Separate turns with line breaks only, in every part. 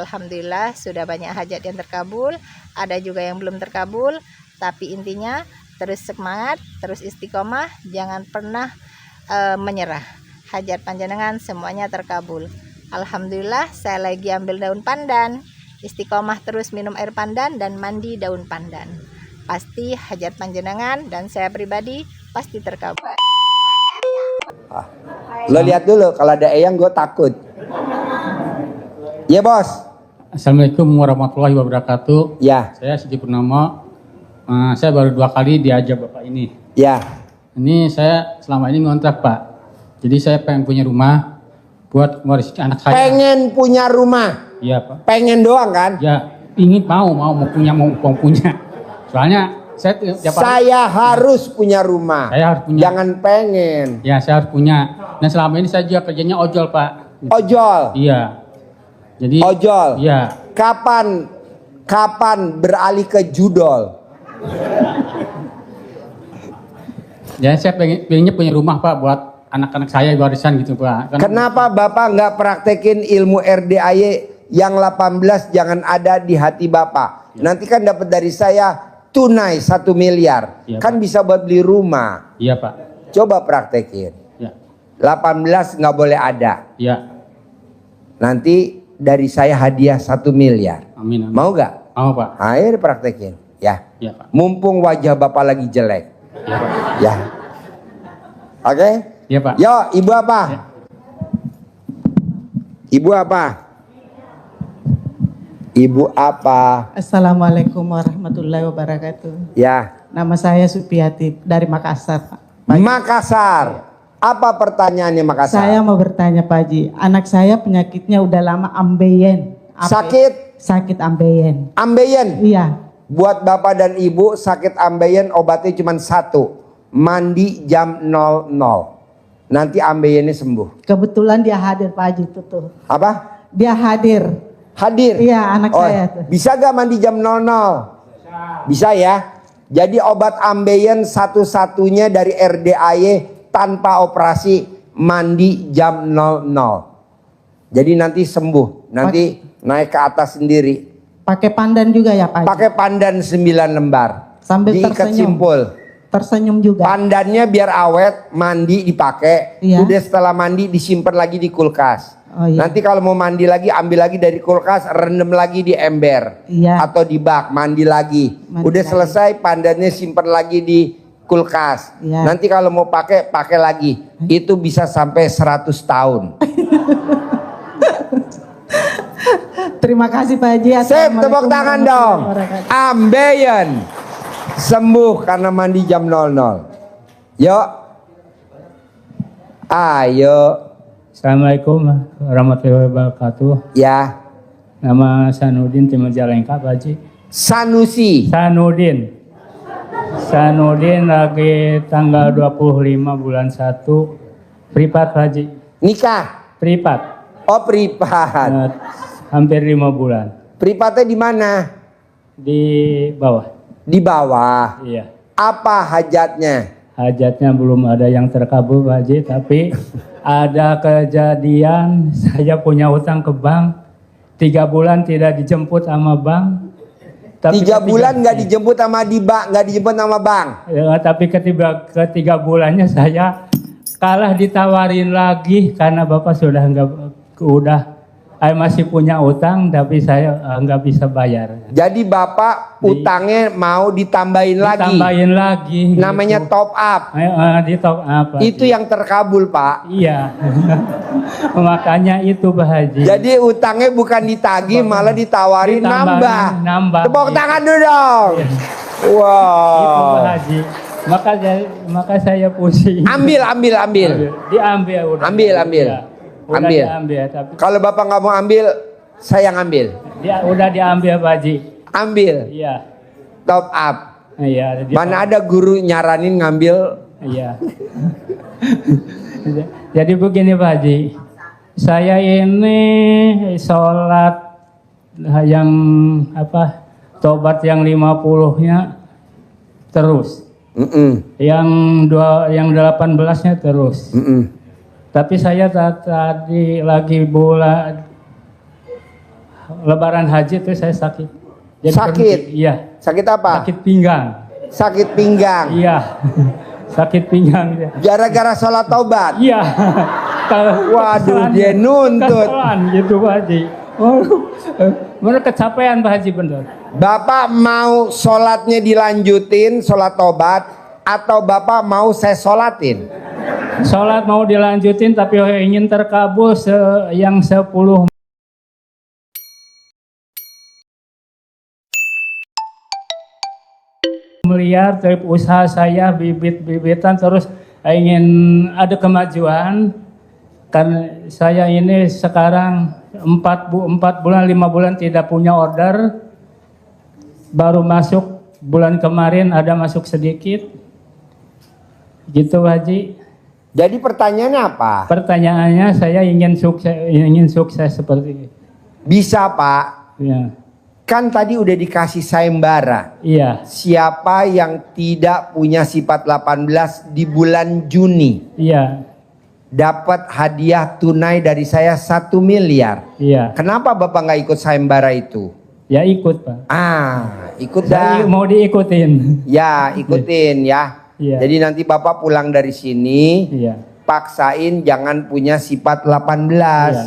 Alhamdulillah sudah banyak hajat yang terkabul, ada juga yang belum terkabul, tapi intinya terus semangat, terus istiqomah, jangan pernah menyerah. Hajat panjenengan semuanya terkabul. Alhamdulillah saya lagi ambil daun pandan, istiqomah terus minum air pandan dan mandi daun pandan. Pasti hajat panjenengan dan saya pribadi pasti terkabul.
Lo lihat dulu, kalau ada eyang gue takut. Iya bos.
Assalamualaikum warahmatullahi wabarakatuh.
Ya.
Saya Siti Purnama. Saya baru 2 kali diajak bapak ini.
Ya.
Ini saya selama ini ngontrak pak. Jadi saya pengen punya rumah buat ngurus anak saya.
Pengen punya rumah.
Iya pak.
Pengen doang kan?
Ya ingin mau punya. Soalnya
saya harus punya rumah.
Saya harus punya.
Jangan pengen.
Ya saya harus punya. Dan selama ini saya juga kerjanya ojol pak.
Ojol.
Iya. Jadi.
Ojol.
Iya.
Kapan beralih ke judol?
Ya saya pengennya punya rumah pak buat anak-anak saya warisan gitu pak.
Kenapa bapak nggak praktekin ilmu RDAY yang 18 jangan ada di hati bapak? Ya. Nanti kan dapat dari saya tunai 1 miliar. Ya, kan pak. Bisa buat beli rumah.
Iya pak.
Coba praktekin. Ya. 18 nggak boleh ada.
Ya.
Nanti dari saya hadiah 1 miliar.
Amin, amin.
Mau gak?
Mau pak.
Ayo praktekin. Ya.
Ya pak.
Mumpung wajah bapak lagi jelek.
Ya pak.
Ya. Oke?
Ya pak.
Yo, ibu apa?
Ya.
Ibu apa? Ibu apa?
Assalamualaikum warahmatullahi wabarakatuh.
Ya.
Nama saya Supiati dari Makassar, Pak.
Makassar. Apa pertanyaannya Makassar?
Saya mau bertanya Pak Haji, anak saya penyakitnya udah lama ambeien.
Sakit?
Sakit ambeien.
Ambeien?
Iya.
Buat bapak dan ibu sakit ambeien obatnya cuma 1. Mandi jam 00. Nanti ambeiennya sembuh.
Kebetulan dia hadir Pak Haji itu tuh.
Apa?
Dia hadir.
Hadir?
Iya anak saya tuh.
Bisa gak mandi jam 00? Bisa ya? Jadi obat ambeien satu-satunya dari RDAY tanpa operasi, mandi jam 00. Jadi nanti sembuh, nanti naik ke atas sendiri.
Pakai pandan juga ya Pak?
Pakai pandan 9 lembar.
Sambil
diikat
tersenyum.
simpul.
Tersenyum juga.
Pandannya biar awet, mandi dipakai.
Iya.
Udah setelah mandi disimpan lagi di kulkas.
Oh, iya.
Nanti kalau mau mandi lagi, ambil lagi dari kulkas, rendam lagi di ember.
Iya.
Atau di bak, mandi lagi.
Mandi
Udah
lagi.
selesai, pandannya simpan lagi di kulkas.
Iya.
Nanti kalau mau pakai lagi. Itu bisa sampai 100 tahun.
Terima kasih Pak Haji.
Sip, tepuk tangan dong. Ambeien sembuh karena mandi jam 00. Yuk. Ayo.
Assalamualaikum warahmatullahi wabarakatuh.
Ya.
Nama Sanudin tim Majalengka Pak Haji.
Sanusi.
Sanudin lagi tanggal 25 bulan 1 privat Pak Haji.
Nikah.
Privat.
Oh, privat.
Hampir 5 bulan.
Privatnya di mana?
Di bawah.
Di bawah.
Iya.
Apa hajatnya?
Hajatnya belum ada yang terkabul Pak Haji, tapi ada kejadian saya punya utang ke bank 3 bulan tidak dijemput sama bank.
3 bulan nggak dijemput sama nggak dijemput sama bank.
Ya, tapi ketiga bulannya saya kalah ditawarin lagi karena bapak sudah masih punya utang tapi saya nggak bisa bayar.
Jadi bapak utangnya mau ditambahin lagi. Namanya
gitu.
top up.
Di top up.
Itu yang terkabul Pak.
Iya. Makanya itu Pak Haji.
Jadi utangnya bukan ditagih malah ditawarin nambah. Tepuk tangan dulu dong. Wow.
Itu Pak Haji. Maka saya pusing.
Ambil.
Diambil udah.
Ambil.
Ya. Udah
Ambil.
diambil, tapi
kalau bapak nggak mau ambil, saya ngambil.
Dia udah diambil Pak Haji.
Ambil.
Iya.
Top up.
Iya.
Mana ada guru nyaranin ngambil?
Iya. Jadi begini Pak Haji, saya ini sholat yang tobat yang 50-nya terus. Yang 18-nya terus. Tapi saya tadi lagi Lebaran haji itu saya sakit. Jadi
Sakit?
berhenti. Iya.
Sakit apa?
Sakit pinggang.
Sakit pinggang.
Iya. Sakit pinggang. Iya.
Gara-gara sholat taubat.
Iya.
Waduh, dia nuntut.
Keselan gitu Pak Haji. Oh, bener kecapean Pak Haji bener.
Bapak mau sholatnya dilanjutin, sholat taubat, atau Bapak mau saya sholatin?
Sholat mau dilanjutin tapi ingin terkabul yang 10 miliar dari usaha saya bibit-bibitan terus ingin ada kemajuan karena saya ini sekarang 4 bulan 5 bulan tidak punya order, baru masuk bulan kemarin ada masuk sedikit gitu Haji.
Jadi pertanyaannya apa?
Pertanyaannya saya ingin sukses seperti ini.
Bisa Pak,
Ya.
kan tadi udah dikasih sayembara.
Iya,
Siapa yang tidak punya sifat 18 di bulan Juni
iya,
dapat hadiah tunai dari saya 1 miliar.
iya.
Kenapa Bapak nggak ikut sayembara itu?
Ya ikut Pak.
Ikut
Saya
dah.
mau diikutin.
Ya, ikutin ya.
Iya.
Jadi nanti Bapak pulang dari sini,
Iya,
paksain jangan punya sifat 18.
Iya.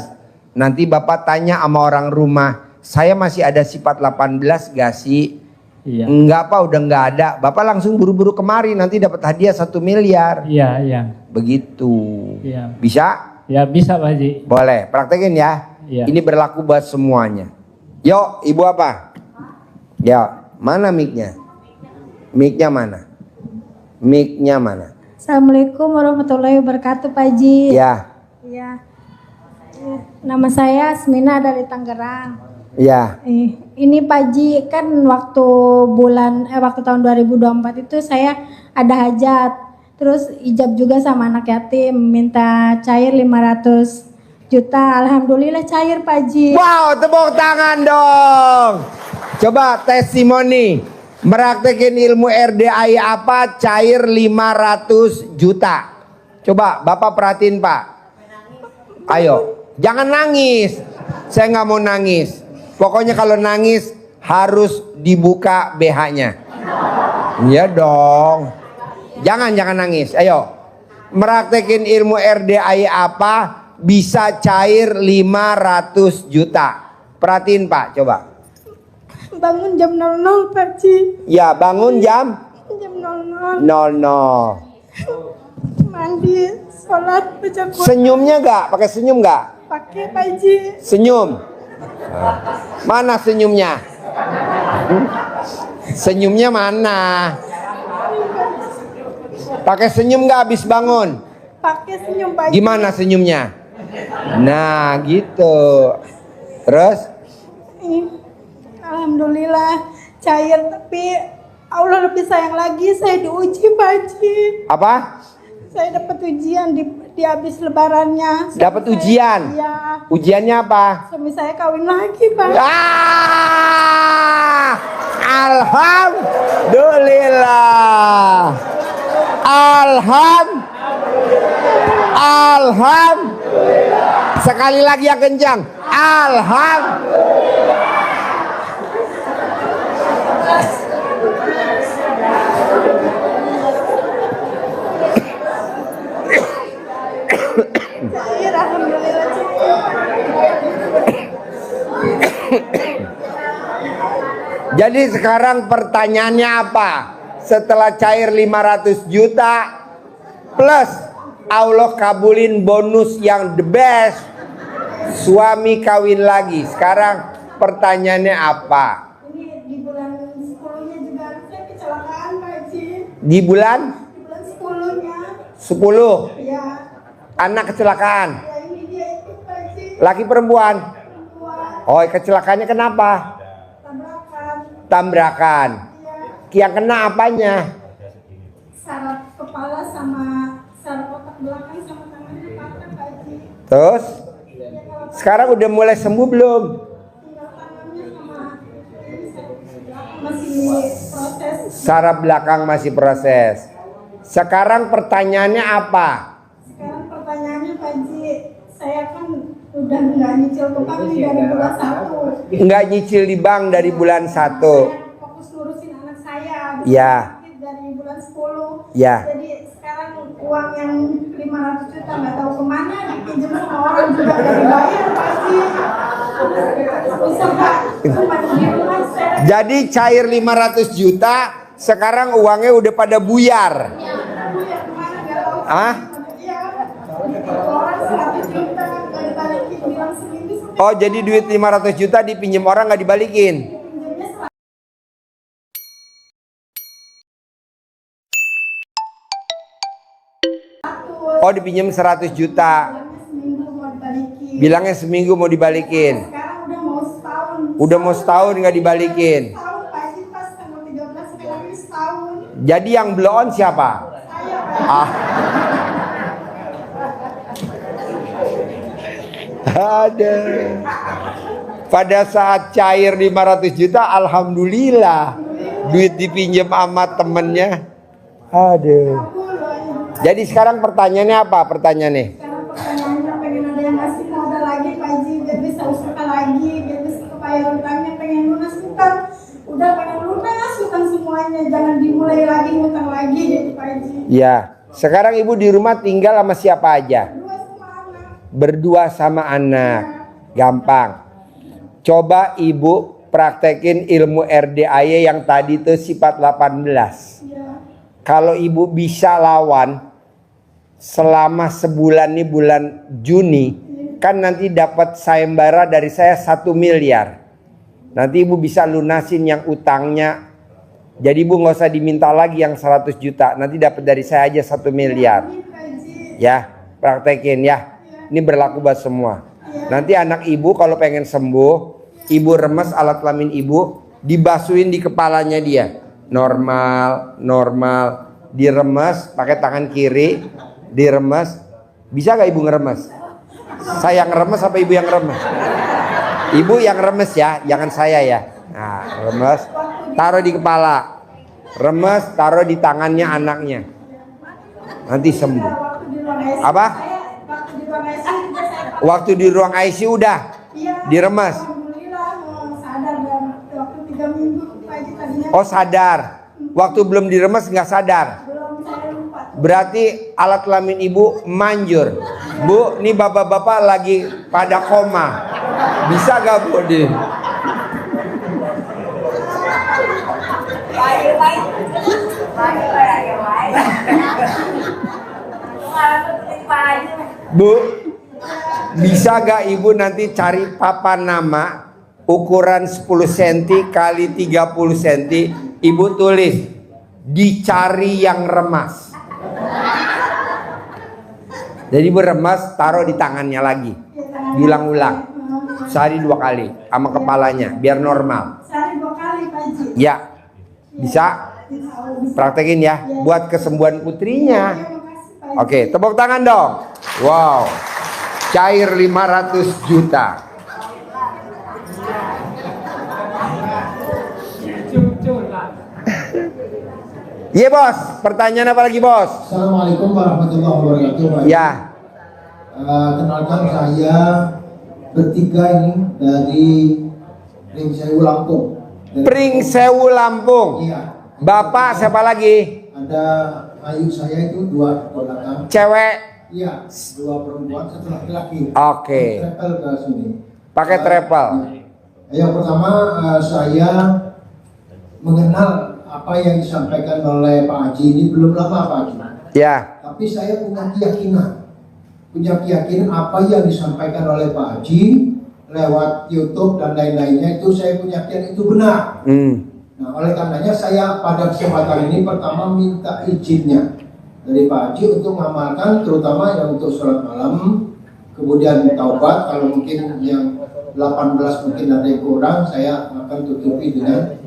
Nanti Bapak tanya sama orang rumah, saya masih ada sifat 18 gak sih?
iya,
Enggak Pak, udah nggak ada. Bapak langsung buru-buru kemari, nanti dapat hadiah 1 miliar.
iya, iya,
Begitu.
iya.
Bisa?
Ya bisa Pak Haji.
Boleh, praktekin ya.
Iya.
Ini berlaku buat semuanya. Yuk, Ibu apa? Ya, mana mic-nya? Mic-nya mana? Mic-nya mana?
Assalamualaikum warahmatullahi wabarakatuh Pak Haji.
Ya,
Iya. Nama saya Asmina dari Tangerang.
ya.
Ini Pak Haji, kan waktu tahun 2024 itu saya ada hajat. Terus ijab juga sama anak yatim, minta cair 500 juta. Alhamdulillah cair Pak Haji.
Wow, tepuk tangan dong. Coba testimoni. Meraktekin ilmu RDAI apa? Cair 500 juta. Coba Bapak perhatiin Pak. Ayo, jangan nangis. Saya nggak mau nangis. Pokoknya kalau nangis harus dibuka BH-nya. Iya dong. Jangan nangis. Ayo. Meraktekin ilmu RDAI apa? Bisa cair 500 juta. Perhatiin Pak, coba.
Bangun jam 00 Pak Haji.
Ya, bangun jam
Jam 00.
00.
Mandi, sholat, baca Quran.
Senyumnya nggak? Pakai senyum nggak?
Pakai Pak Haji.
Senyum. Mana senyumnya? Senyumnya mana? Pakai senyum nggak habis bangun?
Pakai senyum Pak Haji.
Gimana senyumnya? Nah, gitu. Terus?
Alhamdulillah cair, tapi Allah lebih sayang lagi, saya diuji Pak Haji.
Apa?
Saya dapat ujian di habis lebarannya.
Dapat ujian?
Iya.
Ujiannya apa?
Suami saya kawin lagi Pak.
Alhamdulillah. Alhamdulillah. Sekali lagi yang kencang. Alhamdulillah.
Cair, alhamdulillah
Jadi sekarang pertanyaannya apa? Setelah cair 500 juta plus Allah kabulin bonus yang the best, suami kawin lagi. Sekarang pertanyaannya apa?
Ini di bulan 10-nya juga saya kecelakaan Pak Haji.
Di bulan
Di bulan 10-nya.
10
Ya.
anak kecelakaan.
Ya ini dia ikut Pak Haji.
Laki perempuan?
Perempuan.
Oh, kecelakaannya kenapa?
Tabrakan.
Tabrakan.
Ya.
Yang kena apanya?
Saraf kepala sama saraf otak belakang sama tangannya patah Pak Haji.
Terus sekarang udah mulai sembuh belum?
Tinggal tangannya sama masih proses.
Saraf belakang masih proses. Sekarang pertanyaannya apa?
Sekarang pertanyaannya Pak Haji, saya kan udah nggak nyicil ke bank nih dari bulan 1.
Nggak nyicil di bank dari bulan 1.
Saya fokus ngurusin anak saya.
Ya.
Dari bulan 10.
Ya.
Jadi sekarang uang yang 500 juta nggak tahu kemana, dipinjam sama orang juga nggak dibayar pasti. Susah Pak. Cuma di rumah saya.
Jadi cair 500 juta, sekarang uangnya udah pada buyar.
Ya, yang kemana nggak tahu.
Hah?
Iya. Orang 100 juta nggak dibalikin bilang seminggu.
Oh, jadi duit 500 juta dipinjam orang nggak dibalikin.
Pinjamnya
Oh, dipinjam 100 juta.
seminggu mau dibalikin.
Bilangnya seminggu mau dibalikin.
Sekarang udah mau setahun.
Udah mau setahun nggak dibalikin.
Setahun Pak Haji, pas tanggal 13 sekarang ini setahun.
Jadi yang blow on siapa?
Saya Pak.
Ada. Pada saat cair 500 juta, alhamdulillah. Duit dipinjam sama temennya. Aduh. Jadi sekarang pertanyaannya apa? Pertanyaannya?
Sekarang pertanyaannya pengen ada yang ngasih modal lagi Pak Haji, biar bisa usaha lagi, biar bisa kebayar utangnya, pengen lunas utang. Udah pengen lunas utang semuanya, jangan dimulai lagi utang lagi gitu Pak Haji.
Ya. Sekarang ibu di rumah tinggal sama siapa aja?
Dua sama anak.
Berdua sama anak. Gampang. Coba ibu praktekin ilmu RDAY yang tadi tuh sifat 18.
Iya.
Kalau ibu bisa lawan selama sebulan nih, bulan Juni, kan nanti dapat sayembara dari saya 1 miliar. Nanti ibu bisa lunasin yang utangnya. Jadi ibu nggak usah diminta lagi yang 100 juta. Nanti dapat dari saya aja 1 miliar. Ya, praktekin ya. Ini berlaku buat semua. Nanti anak ibu kalau pengen sembuh, ibu remes alat kelamin ibu, dibasuhin di kepalanya dia. Normal, normal. Diremes pakai tangan kiri, diremes. Bisa gak ibu ngeremes? Saya yang ngeremes apa ibu yang ngeremes? Ibu yang remes ya, jangan saya ya. Nah, remes, taruh di kepala. Remes, taruh di tangannya anaknya. Nanti sembuh. Apa? Waktu di ruang ICU udah diremes.
Alhamdulillah sadar dan waktu 3 minggu Pak Haji tadinya.
Oh sadar. Waktu belum diremes nggak sadar.
Belum, saya lupa.
Berarti alat kelamin ibu manjur. Bu, nih bapak-bapak lagi pada koma. Bisa gak bu di? Bu, bisa gak ibu nanti cari papan nama ukuran 10 cm kali 30 cm, ibu tulis dicari yang remas. Jadi ibu remas taruh di tangannya lagi, diulang-ulang sehari 2 kali sama kepalanya biar normal.
Sehari 2 kali Pak Haji.
Ya, bisa praktekin ya buat kesembuhan putrinya. Oke, tepuk tangan dong. Wow, cair 500 juta. Iya bos, pertanyaan apa lagi bos?
Assalamualaikum warahmatullahi wabarakatuh. Pak.
Ya.
Kenalkan saya bertiga ini dari Pringsewu Lampung.
Pringsewu Lampung.
Iya.
Bapak siapa lagi?
Ada ayu saya itu 2 keponakan.
Cewek.
Iya, 2 perempuan, 1 laki-laki.
Oke.
Travel ke sini.
Pakai travel.
Yang pertama saya mengenal apa yang disampaikan oleh Pak Haji ini belum lama Pak Haji.
Ya.
Tapi saya punya keyakinan apa yang disampaikan oleh Pak Haji lewat YouTube dan lain-lainnya itu saya punya keyakinan itu benar. Nah, oleh karenanya saya pada kesempatan ini pertama minta izinnya dari Pak Haji untuk mengamalkan terutama yang untuk sholat malam, kemudian taubat. Kalau mungkin yang 18 mungkin ada yang kurang, saya akan tutupi dengan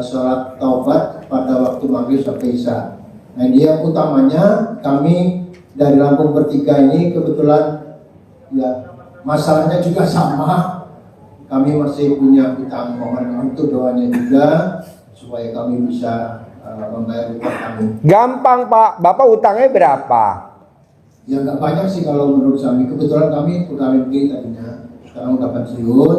sholat taubat pada waktu maghrib sampai isya. Nah, dia utamanya kami dari Lampung bertiga ini kebetulan ya masalahnya juga sama. Kami masih punya utang, mohon untuk doanya juga supaya kami bisa membayar utang kami.
Gampang Pak, Bapak utangnya berapa?
Ya nggak banyak sih kalau menurut kami. Kebetulan kami pegawai negeri tadinya, sekarang udah pensiun,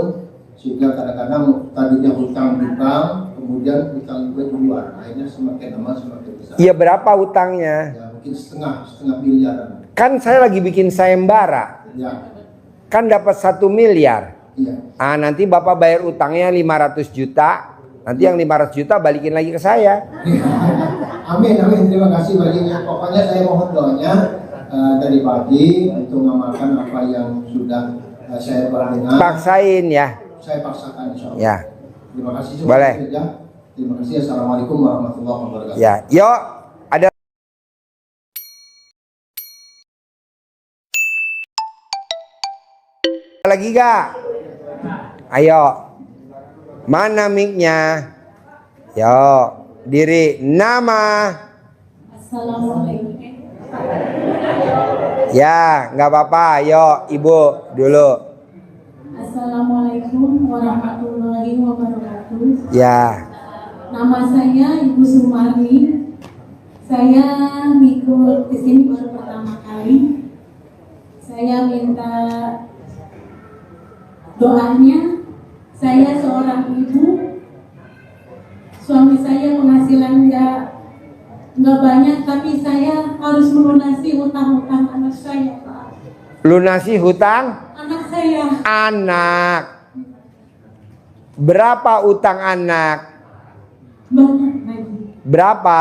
sehingga kadang-kadang tadinya hutang di bank, kemudian hutang juga di luar. Akhirnya semakin lama semakin besar.
Iya, berapa utangnya?
Ya mungkin setengah miliaran.
Kan saya lagi bikin sayembara.
Ya,
Kan dapat 1 miliar.
iya.
Ah, nanti Bapak bayar utangnya 500 juta. Nanti yang 500 juta balikin lagi ke saya.
Amin, amin. Terima kasih banyak. Pokoknya saya mohon doanya dari Pak Haji untuk mengamalkan apa yang sudah saya dengar.
Paksain ya.
Saya paksakan insya Allah.
Ya.
Terima kasih.
Boleh.
Saja. Terima kasih. Assalamualaikum warahmatullahi wabarakatuh.
Ya. Yuk, ada lagi gak? Ayo. Mana mic-nya? Yuk, diri. Nama.
Assalamualaikum.
Ya, nggak apa-apa. Ayo, Ibu dulu.
Assalamualaikum warahmatullahi wabarakatuh.
Ya.
Nama saya Ibu Sumarni. Saya ikut di sini baru pertama kali. Saya minta doanya. Saya seorang ibu. Suami saya penghasilan nggak banyak, tapi saya harus melunasi hutang-hutang anak saya, Pak.
Lunasi hutang
Anak saya
anak. Berapa utang anak?
banyak lagi.
Berapa?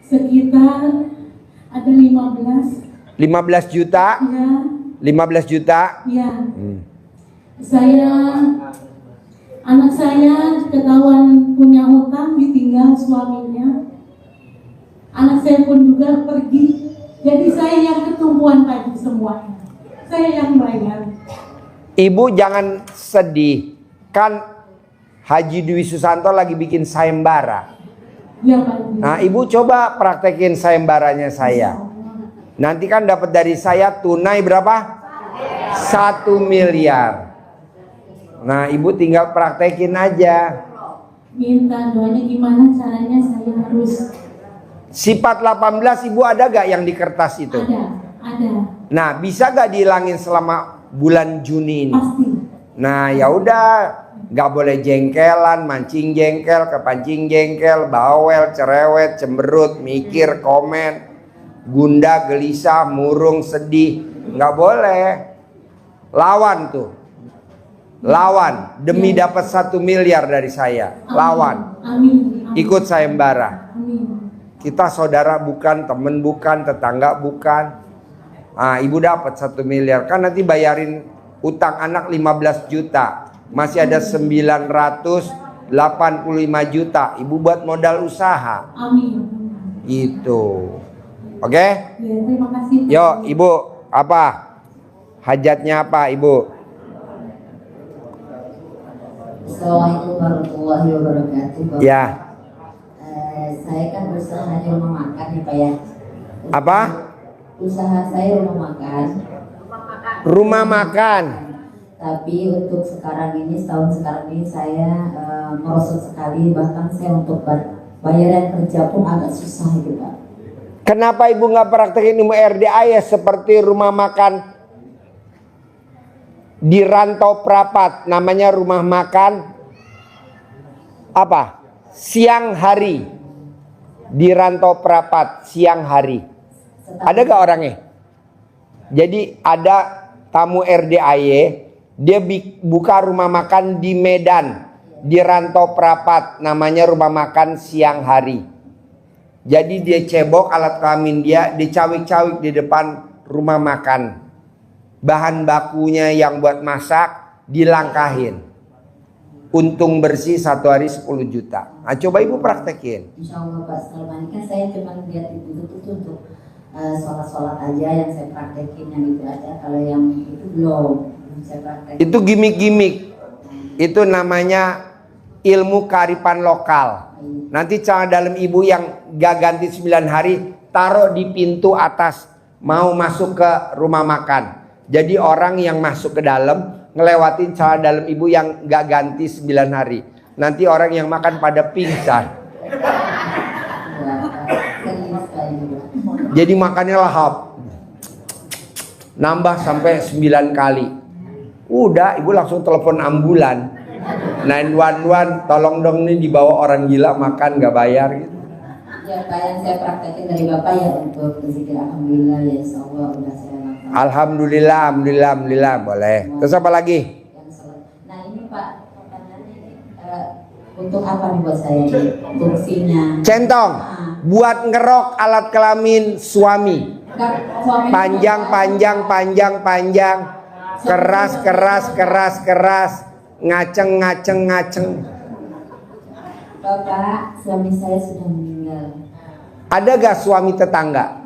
Sekitar ada 15.
15 juta?
Ya,
15 juta?
ya. Anak saya ketahuan punya hutang, ditinggal suaminya. Anak saya pun juga pergi. Jadi saya yang ketumpuan tadi semuanya. Saya yang bayar.
Ibu jangan sedih. Kan Haji Dwi Susanto lagi bikin sayembara.
Ya, Pak.
Nah, Ibu coba praktekin sayembaranya saya. Nanti kan dapat dari saya tunai berapa? 1 miliar. Nah, Ibu tinggal praktekin aja.
Minta doanya gimana caranya saya harus.
Sifat 18 Ibu ada gak yang di kertas itu?
Ada.
Nah, bisa gak dihilangin selama bulan Juni ini?
Pasti.
Nah, ya udah, nggak boleh jengkelan, mancing jengkel, kepancing jengkel, bawel, cerewet, cemberut, mikir, komen, gundah, gelisah, murung, sedih, nggak boleh. Lawan tuh, lawan demi dapat 1 miliar dari saya, lawan.
Amin.
Ikut sayembara.
Amin.
Kita saudara bukan, temen bukan, tetangga bukan. Ah, Ibu dapat 1 miliar, kan nanti bayarin utang anak 15 juta. Masih ada 985 juta. Ibu buat modal usaha.
Amin.
Gitu. Oke?
Ya, terima kasih.
Yo, Ibu, apa? Hajatnya apa, Ibu?
Assalamualaikum warahmatullahi wabarakatuh. Bapak.
Ya.
Saya kan usaha di rumah makan ya Pak ya.
Apa?
Usaha saya rumah makan.
Rumah makan.
Tapi untuk sekarang ini, setahun sekarang ini saya merosot sekali. Bahkan saya untuk bayaran kerja pun agak susah gitu Pak.
Kenapa Ibu nggak praktekin ilmu RDA ya seperti rumah makan di Rantau Prapat, namanya rumah makan apa? Siang hari di Rantau Prapat siang hari. Ada gak orangnya? Jadi ada tamu RDAY, dia buka rumah makan di Medan, di Rantau Prapat, namanya rumah makan siang hari. Jadi dia cebok alat kelamin dia, dicawik-cawik di depan rumah makan. Bahan bakunya yang buat masak dilangkahin. Untung bersih 1 hari 10 juta. Nah, coba Ibu praktekin.
Insya Allah Pak, selama ini kan saya cuma lihat itu untuk sholat-sholat aja yang saya praktekin, yang itu aja. Kalau yang itu belum saya praktekin.
Itu gimmick-gimmick. Itu namanya ilmu kearifan lokal. Nanti cara dalam Ibu yang gak ganti 9 hari, taruh di pintu atas mau masuk ke rumah makan. Jadi orang yang masuk ke dalam ngelewatin cara dalam Ibu yang gak ganti 9 hari. Nanti orang yang makan pada pingsan. Jadi makannya lahap. nambah sampai 9 kali. Udah, ibu langsung telepon ambulan. 911, tolong dong nih dibawa orang gila makan gak bayar gitu.
Ya Pak, yang saya praktekin dari Bapak ya untuk berzikir alhamdulillah ya insya Allah udah saya lakukan.
Alhamdulillah, boleh. Terus apa lagi?
Nah ini Pak, pertanyaannya untuk apa nih buat saya nih fungsinya?
Centong, buat ngerok alat kelamin suami. Panjang, keras, ngaceng.
Bapak, suami saya sudah meninggal.
Ada gak suami tetangga?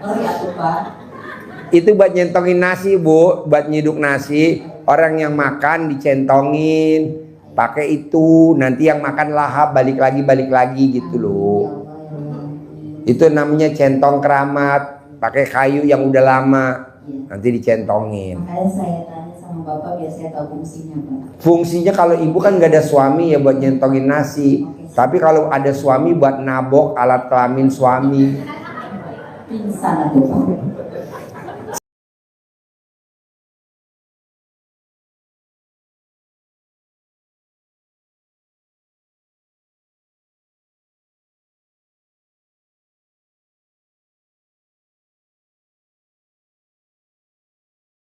Ngeri atuh Pak.
Itu buat nyentongin nasi, Bu, buat nyiduk nasi. Orang yang makan dicentongin, pakai itu. Nanti yang makan lahap balik lagi gitu loh. Itu namanya centong keramat, pakai kayu yang udah lama. Nanti dicentongin.
Makanya saya tanya sama Bapak biar saya tahu fungsinya Pak.
Fungsinya kalau ibu kan gak ada suami ya buat nyentongin nasi. Tapi kalau ada suami buat nabok alat kelamin suami.
Pingsan atuh Pak.